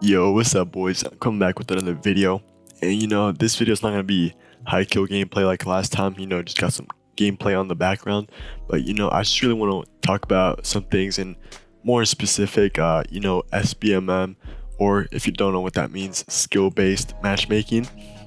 Yo, what's up, boys? I'm coming back with another video. And this video is not gonna be high kill gameplay like last time. Just got some gameplay on the background. But I just really want to talk about some things in more specific, SBMM, or if you don't know what that means, skill-based matchmaking.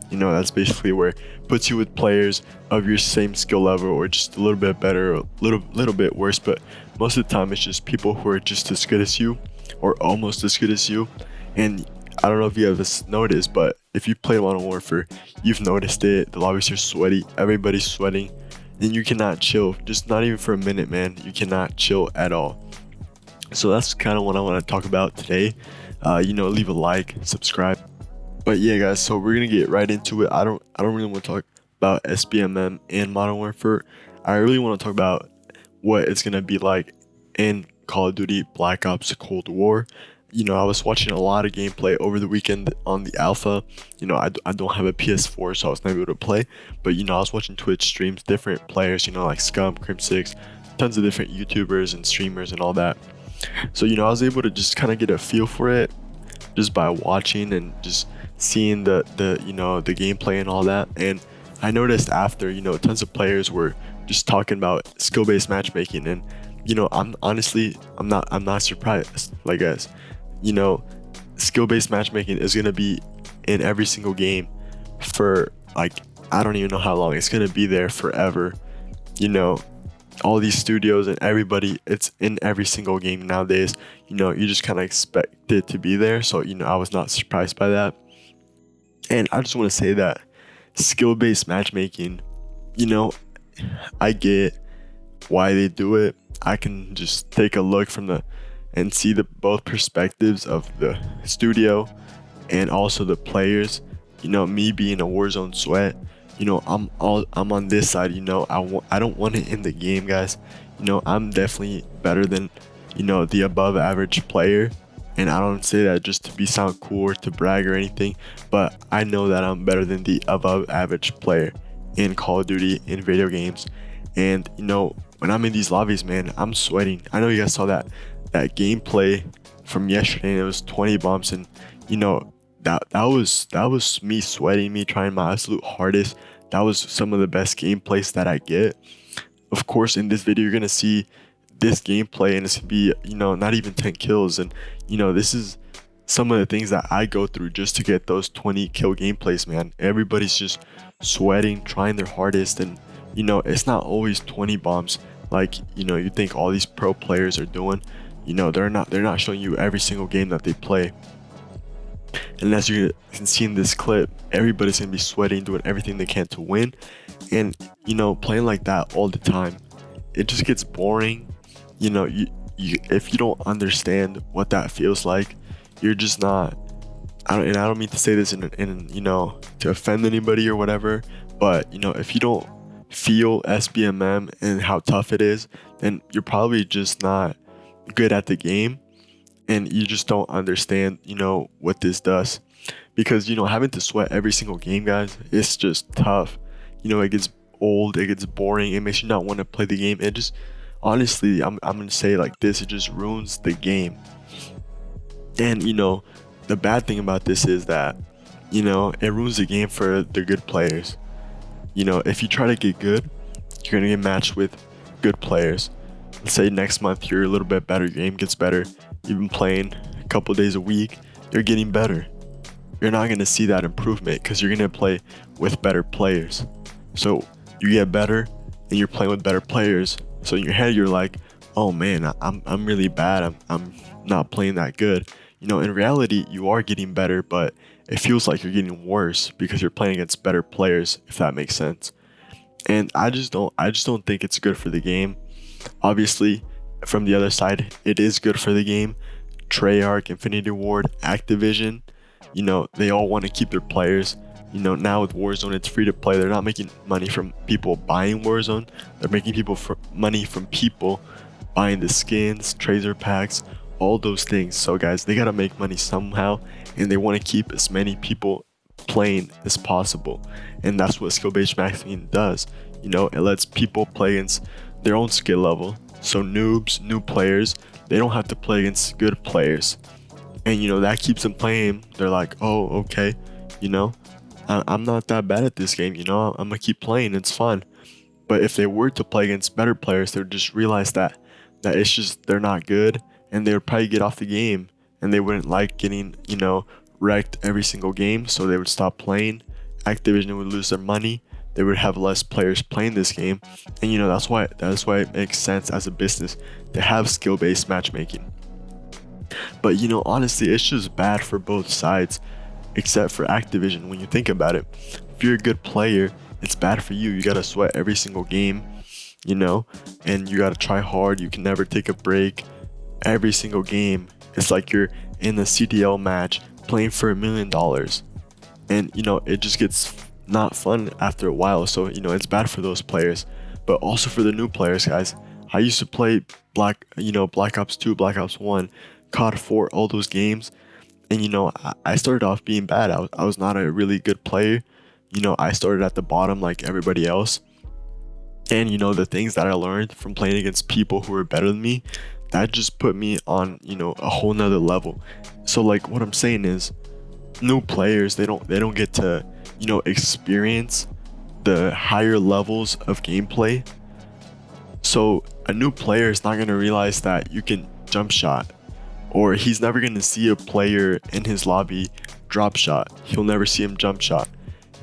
That's basically where it puts you with players of your same skill level or just a little bit better, or a little bit worse. But most of the time, it's just people who are just as good as you, or almost as good as you. And I don't know if you have this noticed, but if you play Modern Warfare, you've noticed it. The lobbies are sweaty, everybody's sweating, and you cannot chill, just not even for a minute, man. You cannot chill at all. So that's kind of what I want to talk about today. Leave a like, subscribe. But yeah, guys, so we're gonna get right into it. I don't really want to talk about SBMM and Modern Warfare. I really want to talk about what it's gonna be like in Call of Duty Black Ops Cold War. I was watching a lot of gameplay over the weekend on the alpha. I don't have a PS4, so I was not able to play. But I was watching Twitch streams, different players, like Scum, Crim6, tons of different YouTubers and streamers and all that. So I was able to just kind of get a feel for it just by watching and just seeing the gameplay and all that. And I noticed after, tons of players were just talking about skill-based matchmaking. And I'm not surprised. Like, guys, skill-based matchmaking is gonna be in every single game for, like, I don't even know how long. It's gonna be there forever. you know all these studios and everybody, it's in every single game nowadays. You just kind of expect it to be there. So I was not surprised by that. And I just want to say that skill-based matchmaking, you know I get why they do it. I can just take a look from the and see the both perspectives of the studio and also the players. Me being a Warzone sweat, I'm on this side. I don't want it in the game, guys. I'm definitely better than the above average player, and I don't say that just to be sound cool or to brag or anything, but I know that I'm better than the above average player in Call of Duty, in video games. And when I'm in these lobbies, man, I'm sweating. I know you guys saw that gameplay from yesterday, and it was 20 bumps, and that was me sweating, me trying my absolute hardest. That was some of the best gameplays that I get. Of course, in this video, you're gonna see this gameplay, and it's gonna be not even 10 kills. And this is some of the things that I go through just to get those 20 kill gameplays, man. Everybody's just sweating, trying their hardest, and it's not always 20 bombs like you think all these pro players are doing. They're not showing you every single game that they play. And as you can see in this clip, everybody's gonna be sweating, doing everything they can to win. And playing like that all the time, it just gets boring. If you don't understand what that feels like, you're just not. I don't mean to say this in to offend anybody or whatever, but if you don't feel SBMM and how tough it is, then you're probably just not good at the game, and you just don't understand what this does. Because having to sweat every single game, guys, it's just tough. It gets old, it gets boring, it makes you not want to play the game. It just, honestly, I'm gonna say like this, it just ruins the game. And the bad thing about this is that it ruins the game for the good players. If you try to get good, you're gonna get matched with good players. Let's say next month you're a little bit better, your game gets better, you've been playing a couple days a week, you're getting better. You're not gonna see that improvement because you're gonna play with better players. So you get better and you're playing with better players. So in your head you're like, oh man, I'm really bad. I'm not playing that good. In reality you are getting better, but it feels like you're getting worse because you're playing against better players, if that makes sense. And I just don't think it's good for the game. Obviously, from the other side, it is good for the game. Treyarch, Infinity Ward, Activision, they all want to keep their players. Now with Warzone, it's free to play. They're not making money from people buying Warzone. They're making money from people buying the skins, tracer packs, all those things. So guys, they gotta make money somehow, and they want to keep as many people playing as possible. And that's what skill-based matchmaking does. It lets people play against their own skill level. So noobs, new players, they don't have to play against good players. And that keeps them playing. They're like, oh, okay, you know I'm not that bad at this game, I'm gonna keep playing, it's fun. But if they were to play against better players, they would just realize that it's just they're not good, and they would probably get off the game, and they wouldn't like getting wrecked every single game, so they would stop playing. Activision would lose their money. They would have less players playing this game, and that's why it makes sense as a business to have skill-based matchmaking. But honestly, it's just bad for both sides, except for Activision. When you think about it, if you're a good player, it's bad for you. You gotta sweat every single game, and you gotta try hard. You can never take a break. Every single game, it's like you're in a CDL match playing for $1 million, and it just gets not fun after a while. So it's bad for those players, but also for the new players, guys. I used to play Black Ops 2, Black Ops 1, COD 4, all those games, and I started off being bad. I was not a really good player. I started at the bottom like everybody else. And the things that I learned from playing against people who were better than me, that just put me on, a whole nother level. So like what I'm saying is, new players, they don't get to, experience the higher levels of gameplay. So a new player is not going to realize that you can jump shot, or he's never going to see a player in his lobby drop shot. He'll never see him jump shot.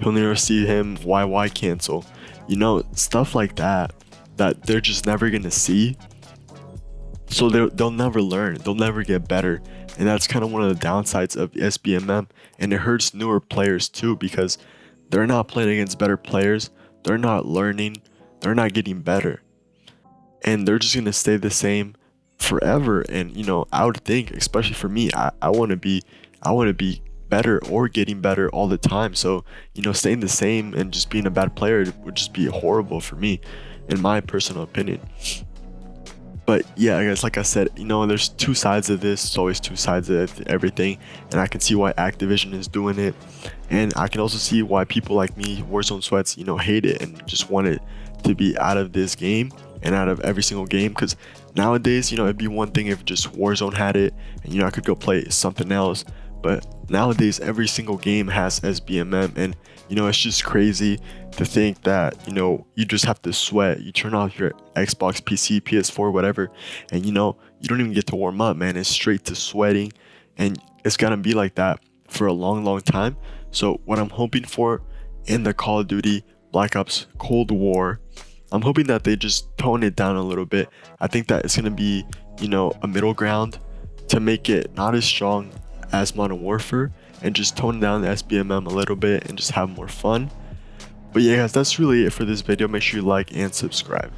He'll never see him YY cancel. Stuff like that they're just never going to see. So they'll never learn. They'll never get better. And that's kind of one of the downsides of SBMM. And it hurts newer players too, because they're not playing against better players. They're not learning. They're not getting better. And they're just going to stay the same forever. And I would think, especially for me, I want to be better or getting better all the time. So staying the same and just being a bad player would just be horrible for me, in my personal opinion. But yeah, I guess like I said, there's two sides of this. It's always two sides of everything, and I can see why Activision is doing it, and I can also see why people like me, Warzone Sweats, hate it and just want it to be out of this game and out of every single game. Because nowadays, it'd be one thing if just Warzone had it and I could go play something else. But nowadays, every single game has SBMM, and it's just crazy to think that you just have to sweat. You turn off your Xbox, PC, PS4, whatever, and you don't even get to warm up, man. It's straight to sweating, and it's gonna be like that for a long time. So what I'm hoping for in the Call of Duty Black Ops Cold War, I'm hoping that they just tone it down a little bit. I think that it's gonna be a middle ground to make it not as strong as Modern Warfare, and just tone down the SBMM a little bit and just have more fun. But yeah, guys, that's really it for this video. Make sure you like and subscribe.